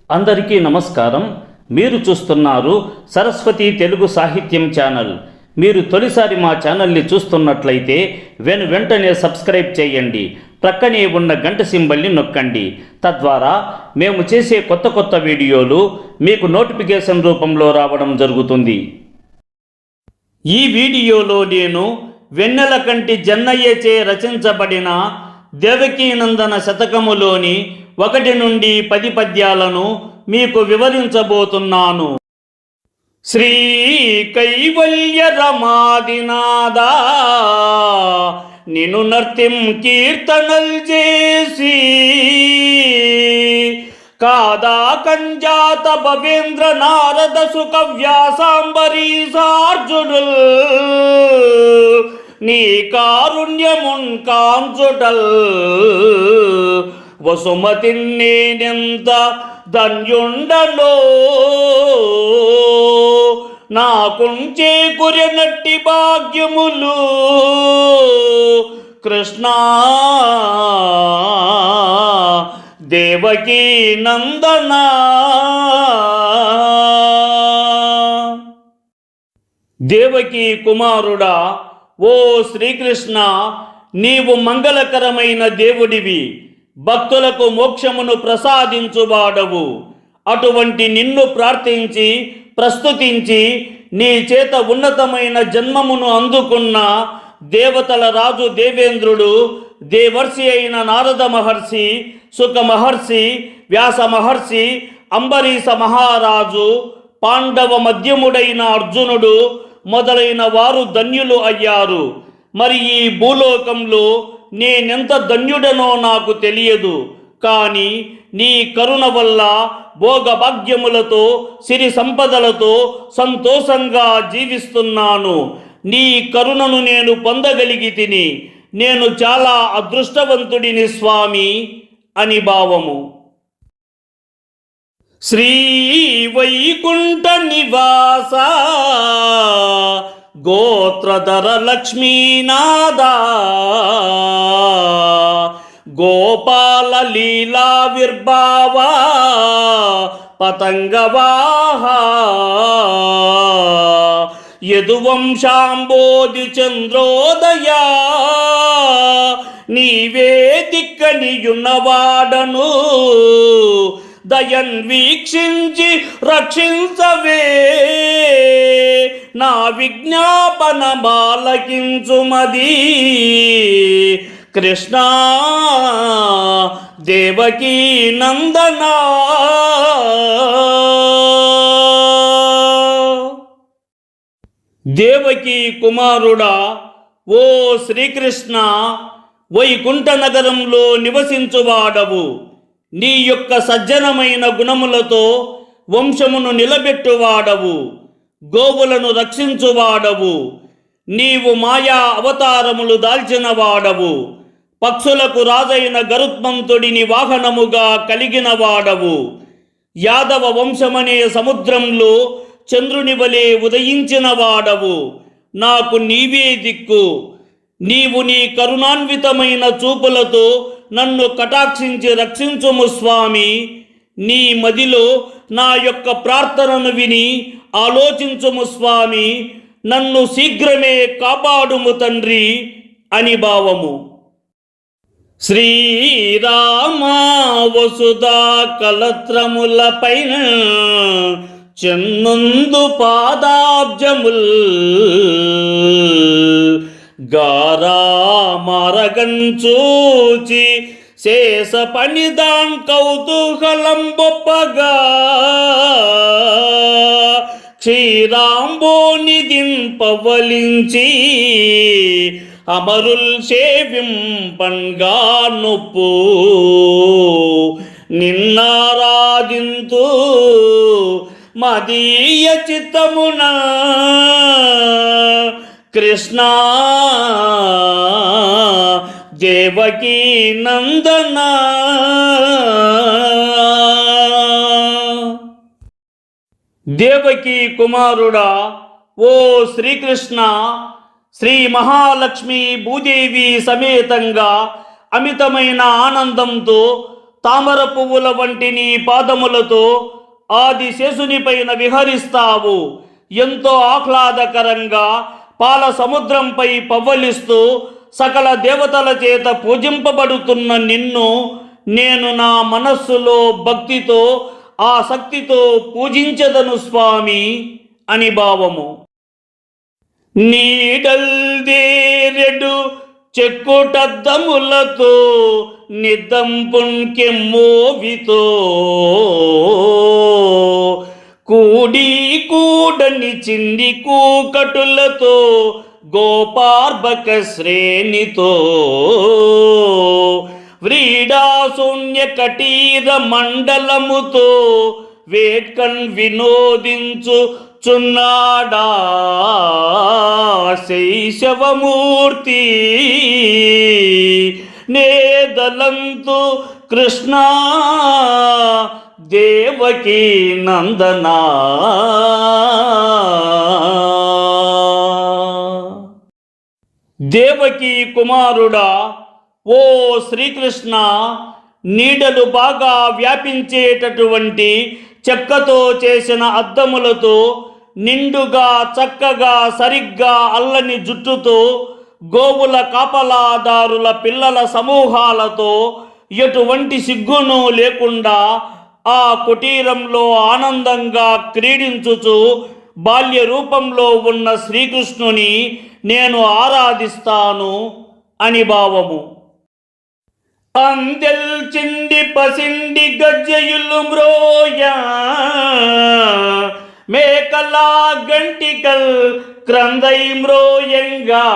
అందరికీ నమస్కారం. మీరు చూస్తున్నారు సరస్వతి తెలుగు సాహిత్యం ఛానల్. మీరు తొలిసారి మా ఛానల్ని చూస్తున్నట్లయితే వెంటనే సబ్స్క్రైబ్ చేయండి. ప్రక్కనే ఉన్న గంట సింబల్ని నొక్కండి. తద్వారా మేము చేసే కొత్త వీడియోలు మీకు నోటిఫికేషన్ రూపంలో రావడం జరుగుతుంది. ఈ వీడియోలో నేను వెన్నెలకంటి జన్నయ్యచే రచించబడిన దేవకీనందన శతకములోని 1 నుండి 10 పద్యాలను మీకు వివరించబోతున్నాను. శ్రీ కైవల్య రమాదినాదా నిన్ను నర్తిం కీర్తనల్ చేసి కాదా కంజాత భవేంద్ర నారద సుఖ వ్యాసాంబరీసార్జునుల్ నీ కారుణ్యమున్ కాంచుటల్ వసుమతి నేనెంత ధన్యుండనో నాకుంచే కురెనట్టి భాగ్యములు కృష్ణ దేవకీ నందన. దేవకీ కుమారుడా, ఓ శ్రీకృష్ణ, నీవు మంగళకరమైన దేవుడివి, భక్తులకు మోక్షమును ప్రసాదించువాడవు. అటువంటి నిన్ను ప్రార్థించి ప్రస్తుతించి నీ చేత ఉన్నతమైన జన్మమును అందుకున్న దేవతల రాజు దేవేంద్రుడు, దేవర్షి అయిన నారద మహర్షి, సుఖ మహర్షి, వ్యాస మహర్షి, అంబరీష మహారాజు, పాండవ మధ్యముడైన అర్జునుడు మొదలైన వారు ధన్యులు అయ్యారు. మరి ఈ భూలోకంలో నేనెంత ధన్యుడనో నాకు తెలియదు. కానీ నీ కరుణ వల్ల భోగభాగ్యములతో సిరి సంపదలతో సంతోషంగా జీవిస్తున్నాను. నీ కరుణను నేను పొందగలిగితిని. నేను చాలా అదృష్టవంతుడిని స్వామి అని భావము. శ్రీ వైకుంఠ నివాస గోత్రధర లక్ష్మీనాదా గోపాల లీలా విర్భావ పతంగవాహ యదువంశాంబోధి చంద్రోదయ నీవే దిక్కనియున్నవాడను దయన్ వీక్షించి రక్షించవే నా విజ్ఞాపన బాలకించుమది కృష్ణ దేవకీ నందన. దేవకీ కుమారుడా, ఓ శ్రీకృష్ణ, వైకుంఠ నగరంలో నివసించువాడవు. నీ యొక్క సజ్జనమైన గుణములతో వంశమును నిలబెట్టువాడవు, గోవులను రక్షించువాడవు. నీవు మాయా అవతారములు దాల్చినవాడవు, పక్షులకు రాజైన గరుత్మంతుడిని వాహనముగా కలిగిన వాడవు. యాదవ వంశమనే సముద్రంలో చంద్రుని వలె ఉదయించిన వాడవు. నాకు నీవే దిక్కు. నీవు నీ కరుణాన్వితమైన చూపులతో నన్ను కటాక్షించి రక్షించుము స్వామి. నీ మదిలో నా యొక్క ప్రార్థనను విని ఆలోచించుము స్వామి. నన్ను శీఘ్రమే కాపాడుము తండ్రి అని భావము. శ్రీరామ వసుధా కలత్రముల పైన చెన్నుందు పాదాబ్జముల్ గారా మరగంచూచి శేష పనిదాం కౌతూహలం బొప్పగా క్షీరాంబోనిదిన్ పవలించి అమరుల్ సేవింపన్గా నొప్పు నిన్నారాధింతు మదీయ చిత్తమున కృష్ణ దేవకీ నందన. దేవకీ కుమారుడా, ఓ శ్రీకృష్ణ, శ్రీ మహాలక్ష్మి భూదేవి సమేతంగా అమితమైన ఆనందంతో తామర పువ్వుల వంటి నీ పాదములతో ఆదిశేషుని పైన విహరిస్తావు. ఎంతో ఆహ్లాదకరంగా పాల సముద్రంపై పవ్వలిస్తూ సకల దేవతల చేత పూజింపబడుతున్న నిన్ను నేను నా మనస్సులో భక్తితో ఆసక్తితో పూజించదను స్వామి అని భావము. నీడల్దేరెడు చెక్కుటద్దములతో నిద్దంపుంకెమ్మోవితో కూడని చింది కూకటులతో గోపార్భక శ్రేణితో వ్రీడాశూన్య కటీర మండలముతో వేట్కన్ వినోదించు చున్నాడా శైశవమూర్తి నేదలంతు కృష్ణ దేవకీ నందనా. దేవకీ కుమారుడా ఓ శ్రీకృష్ణ, నీడలు బాగా వ్యాపించేటటువంటి చెక్కతో చేసిన అద్దములతో నిండుగా చక్కగా సరిగ్గా అల్లని జుట్టుతో గోవుల కాపలాదారుల పిల్లల సమూహాలతో ఎటువంటి సిగ్గును లేకుండా ఆ కుటీరంలో ఆనందంగా క్రీడించుచు బాల్య రూపంలో ఉన్న శ్రీకృష్ణుని నేను ఆరాధిస్తాను అని భావము. అందెల్చిండి పసిండి గజ్జయులు మ్రోయ మేకలా గంటికల్ క్రందై మ్రోయంగా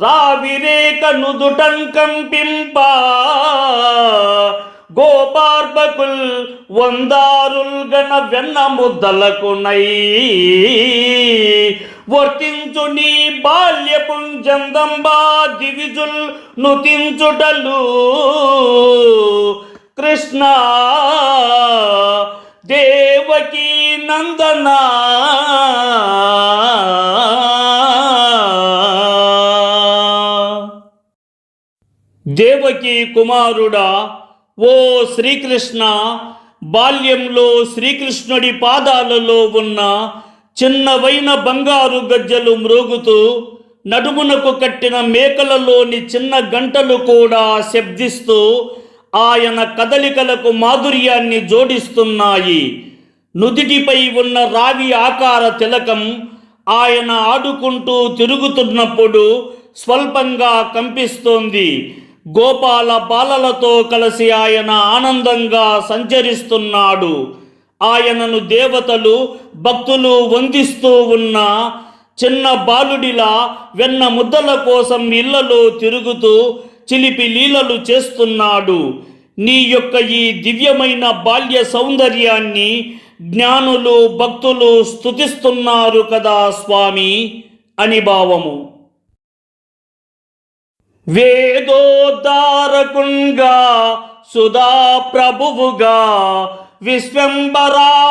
రావిరేక నుదుటన్ కంపింప గోపార్భకుల్ వందారుల్ గణ వెన్న ముద్దలకు నై వర్తించు నీ బాల్యపుంజందంబా దివిజుల్ నుతించుటలు కృష్ణ దేవకీ నందనా. దేవకీ కుమారుడా ఓ శ్రీకృష్ణ, బాల్యంలో శ్రీకృష్ణుడి పాదాలలో ఉన్న చిన్నవైన బంగారు గజ్జలు మ్రోగుతూ నడుమునకు కట్టిన మేకలలోని చిన్న గంటలు కూడా శబ్దిస్తూ ఆయన కదలికలకు మాధుర్యాన్ని జోడిస్తున్నాయి. నుదిటిపై ఉన్న రావి ఆకార తిలకం ఆయన ఆడుకుంటూ తిరుగుతున్నప్పుడు స్వల్పంగా కంపిస్తోంది. గోపాల బాలలతో కలిసి ఆయన ఆనందంగా సంచరిస్తున్నాడు. ఆయనను దేవతలు భక్తులు వందిస్తూ ఉన్న చిన్న బాలుడిలా వెన్న ముద్దల కోసం ఇళ్లలో తిరుగుతూ చిలిపి లీలలు చేస్తున్నాడు. నీ యొక్క ఈ దివ్యమైన బాల్య సౌందర్యాన్ని జ్ఞానులు భక్తులు స్తుతిస్తున్నారు కదా స్వామి అని భావము. వేదోద్ధారకుంగా సుధా ప్రభువుగా విశ్వంబరావాహుంగా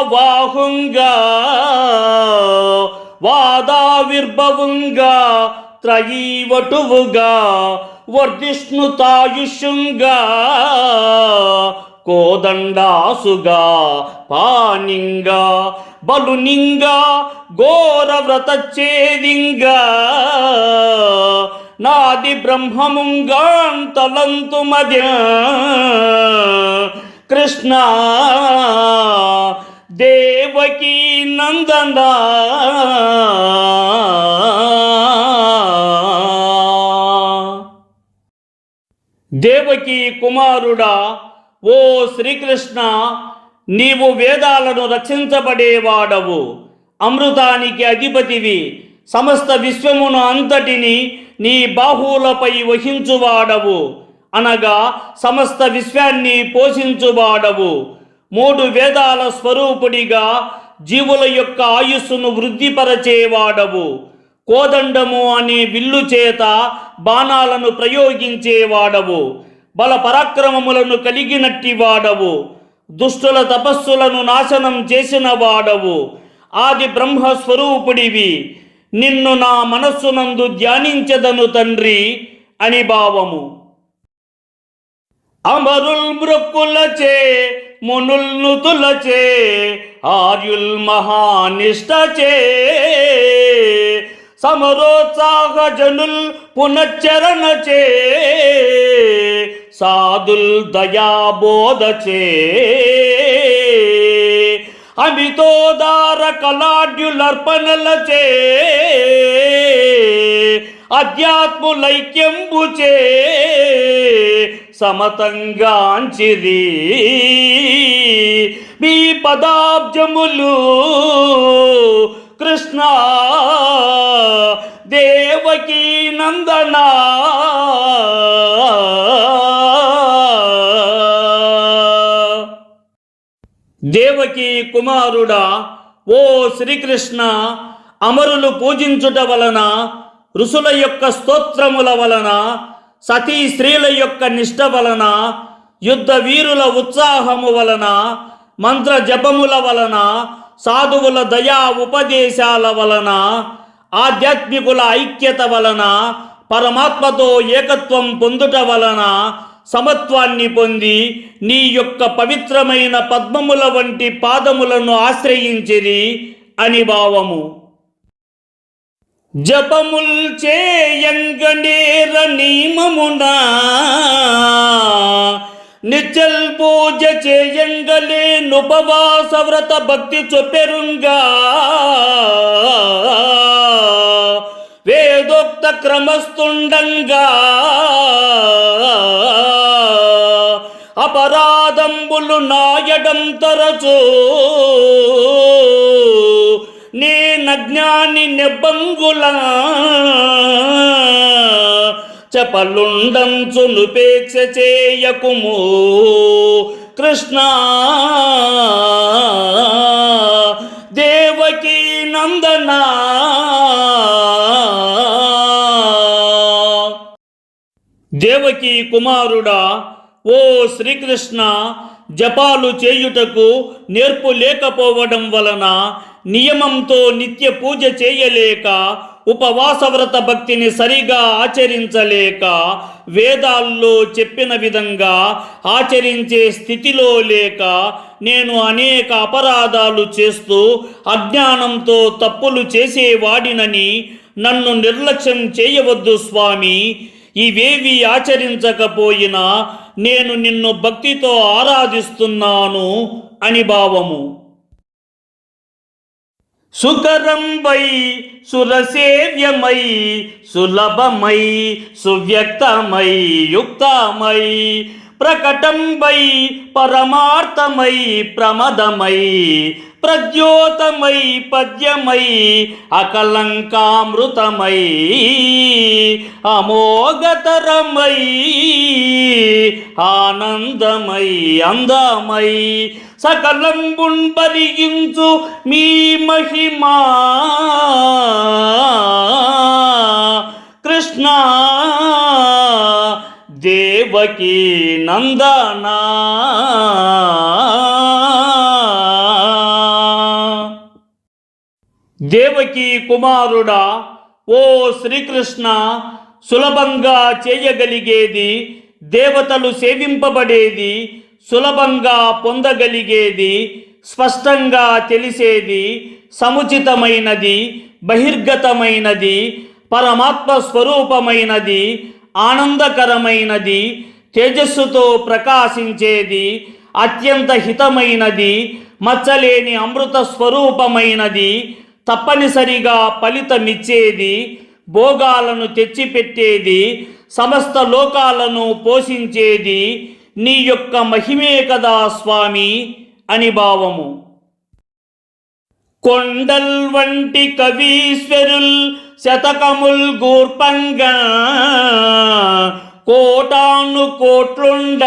వాదావిర్భవుంగా త్రయీవటువుగా వర్ధిష్ణుతాయుష్యుంగా కోదండాసుగా పానింగా బలునింగా ఘోరవ్రతచ్ఛేదింగా నాది బ్రహ్మముంగా తలంతు మధ్య కృష్ణ దేవకీ నందనా. దేవకీ కుమారుడా ఓ శ్రీకృష్ణ, నీవు వేదాలను రక్షించబడేవాడవు, అమృతానికి అధిపతివి, సమస్త విశ్వమును అంతటిని నీ బాహువులపై వహించువాడవు, అనగా సమస్త విశ్వాన్ని పోషించువాడవు. 3 వేదాల స్వరూపుడిగా జీవుల యొక్క ఆయుస్సును వృద్ధిపరచేవాడవు. కోదండము అనే విల్లు చేత బాణాలను ప్రయోగించేవాడవు. బల పరాక్రమములను కలిగినట్టి వాడవు. దుష్టుల తపస్సులను నాశనం చేసిన వాడవు. ఆది బ్రహ్మస్వరూపుడివి. నిన్ను నా మనస్సునందు ధ్యానించెదను తండ్రి అని భావము. అమరుల్ మృక్కులచే మునుల్ నుతులచే ఆర్యుల్ మహానిష్టచే సమరోత్సాహ జనుల్ పునశ్చరణచే సాధుల్ దయాబోధచే అమితోదార కళాడ్యులర్పణలచే అధ్యాత్ములైక్యంబుచే సమతంగాంచిరి మీ పదాబ్జములు కృష్ణ దేవకీ నందన దేవకీ కుమారుడా ఓ శ్రీకృష్ణ, అమరులు పూజించుట వలన, ఋషుల యొక్క స్తోత్రముల వలన, సతీ స్త్రీల యొక్క నిష్ట వలన, యుద్ధ వీరుల ఉత్సాహము వలన, మంత్ర జపముల వలన, సాధువుల దయా ఉపదేశాల వలన, ఆధ్యాత్మికుల ఐక్యత వలన, పరమాత్మతో ఏకత్వం పొందుట వలన సమత్వాన్ని పొంది నీ యొక్క పవిత్రమైన పద్మముల వంటి పాదములను ఆశ్రయించిరి అని భావము. జపముల్ చేయంగనేర నియమమునా నిచ్చల్ పూజ చేయంగలే నుపవాస వ్రత భక్తి చొప్పెరుంగా వేదోక్త క్రమస్తుండంగా అపరాధంబులు నాయడం తరచు నే నజ్ఞాని నెబ్బంగుల చపలుండంచునుపేక్ష చేయకుము కృష్ణ దేవకీ నందన. దేవకీ కుమారుడా ఓ శ్రీకృష్ణ, జపాలు చేయుటకు నేర్పు లేకపోవడం వలన, నియమంతో నిత్య పూజ చేయలేక, ఉపవాస వ్రత భక్తిని సరిగా ఆచరించలేక, వేదాల్లో చెప్పిన విధంగా ఆచరించే స్థితిలో లేక నేను అనేక అపరాధాలు చేస్తూ అజ్ఞానంతో తప్పులు చేసేవాడినని నన్ను నిర్లక్ష్యం చేయవద్దు స్వామి. ఇవేవి ఆచరించకపోయినా నేను నిన్ను భక్తితో ఆరాధిస్తున్నాను అని భావము. సుకరంబై సురసేవ్యమై సులభమై సువ్యక్తమై యుక్తమై ప్రకటంబై పరమార్థమై ప్రమదమై ప్రద్యోతమై పద్యమై అకలంకామృతమై అమోఘతరమై ఆనందమై అందమై సకలంబున్ పరిగించు మీ మహిమా కృష్ణ దేవకీ నందనా. దేవకీ కుమారుడా ఓ శ్రీకృష్ణ, సులభంగా చేయగలిగేది, దేవతలు సేవింపబడేది, సులభంగా పొందగలిగేది, స్పష్టంగా తెలిసేది, సముచితమైనది, బహిర్గతమైనది, పరమాత్మ స్వరూపమైనది, ఆనందకరమైనది, తేజస్సుతో ప్రకాశించేది, అత్యంత హితమైనది, మచ్చలేని అమృత స్వరూపమైనది, తప్పనిసరిగా ఫలితమిచ్చేది, భోగాలను తెచ్చిపెట్టేది, సమస్త లోకాలను పోషించేది నీ యొక్క మహిమే కదా స్వామి అని భావము. కొండల్ వంటి కవీశ్వరుల్ శతకముల్ గూర్పంగా కోటాను కోట్లుండ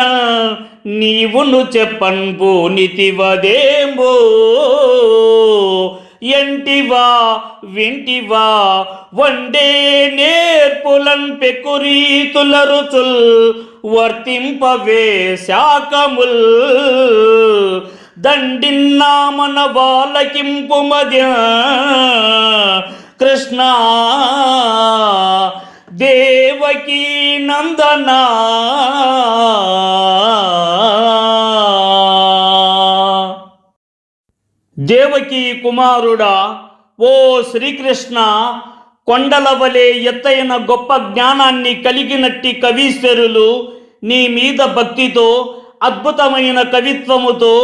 నీవును చెప్పన్పు నితివదేమో ఎంటివా వింటివా వండే నేర్పులన్ పెకురీతుల రుచుల్ వర్తింపవే శాకముల్ దండిన్నామన బాలకింపు మధ్య కృష్ణ దేవకీ నందనా దేవకీ కుమారుడా, ఓ శ్రీకృష్ణ, కొండల వలె ఎత్తైన గొప్ప జ్ఞానాన్ని కలిగినట్టి కవీశ్వరులు నీ మీద భక్తితో, అద్భుతమైన కవిత్వముతో,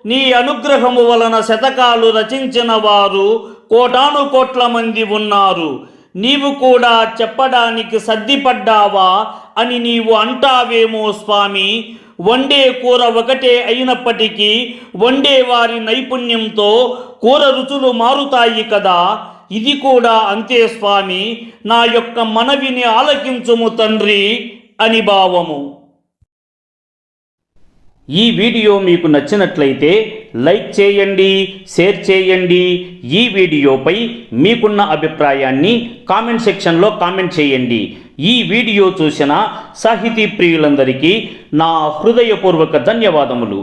నీ అనుగ్రహము వలన శతకాలు రచించిన వారు కోటాను కోట్ల మంది ఉన్నారు. నీవు కూడా చెప్పడానికి సర్దిపడ్డావా అని నీవు అంటావేమో స్వామి. వండే కూర ఒకటే అయినప్పటికీ వండే వారి నైపుణ్యంతో కూర రుచులు మారుతాయి కదా. ఇది కూడా అంతే స్వామి. నా యొక్క మనవిని ఆలకించుము తండ్రి అని భావము. ఈ వీడియో మీకు నచ్చినట్లయితే లైక్ చేయండి, షేర్ చేయండి. ఈ వీడియోపై మీకున్న అభిప్రాయాన్ని కామెంట్ సెక్షన్లో కామెంట్ చేయండి. ఈ వీడియో చూసిన సాహితీ ప్రియులందరికీ నా హృదయపూర్వక ధన్యవాదములు.